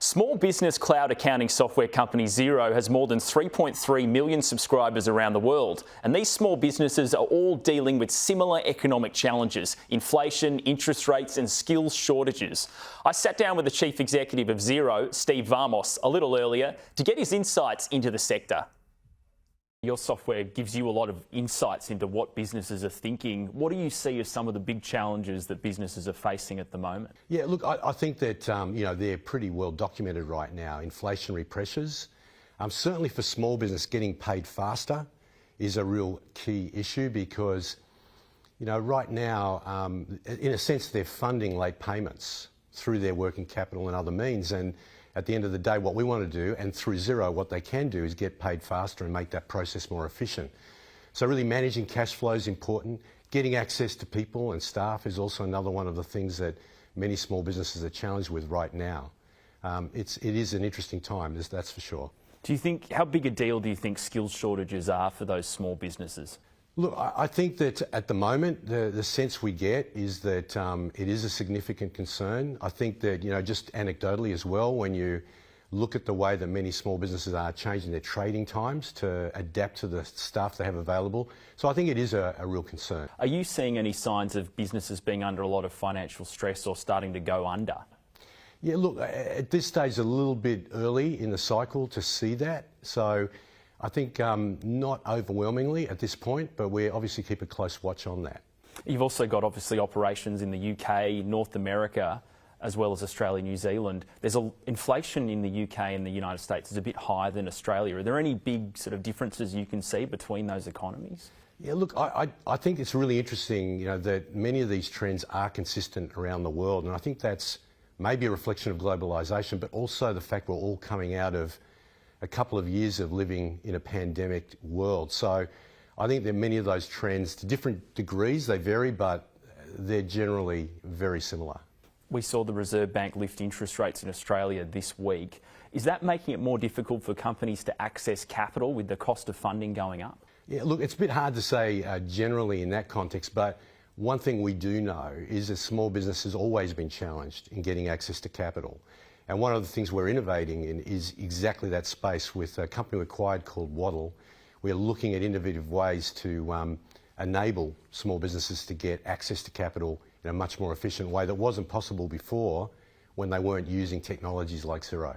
Small business cloud accounting software company Xero has more than 3.3 million subscribers around the world, and these small businesses are all dealing with similar economic challenges: inflation, interest rates and skills shortages. I sat down with the Chief Executive of Xero, Steve Vamos, a little earlier to get his insights into the sector. Your software gives you a lot of insights into what businesses are thinking. What do you see as some of the big challenges that businesses are facing at the moment? Yeah, look, I think that they're pretty well documented right now. Inflationary pressures, certainly for small business, getting paid faster is a real key issue because, right now, in a sense, they're funding late payments through their working capital and other means. And at the end of the day, what we want to do, and through Xero, what they can do is get paid faster and make that process more efficient. So really managing cash flow is important. Getting access to people and staff is also another one of the things that many small businesses are challenged with right now. It is an interesting time, that's for sure. Do you think, how big a deal do you think skills shortages are for those small businesses? Look, I think that at the moment, the sense we get is that it is a significant concern. I think that, just anecdotally as well, when you look at the way that many small businesses are changing their trading times to adapt to the staff they have available. So I think it is a real concern. Are you seeing any signs of businesses being under a lot of financial stress or starting to go under? Yeah, look, at this stage, a little bit early in the cycle to see that. So I think not overwhelmingly at this point, but we obviously keep a close watch on that. You've also got obviously operations in the UK, North America, as well as Australia, New Zealand. There's inflation in the UK and the United States is a bit higher than Australia. Are there any big sort of differences you can see between those economies? Yeah, look, I think it's really interesting, that many of these trends are consistent around the world, and I think that's maybe a reflection of globalisation, but also the fact we're all coming out of a couple of years of living in a pandemic world. So I think that many of those trends, to different degrees, they vary, but they're generally very similar. We saw the Reserve Bank lift interest rates in Australia this week. Is that making it more difficult for companies to access capital with the cost of funding going up? Yeah, look, it's a bit hard to say generally in that context, but one thing we do know is that small business has always been challenged in getting access to capital. And one of the things we're innovating in is exactly that space with a company we acquired called Waddle. We're looking at innovative ways to enable small businesses to get access to capital in a much more efficient way that wasn't possible before when they weren't using technologies like Xero.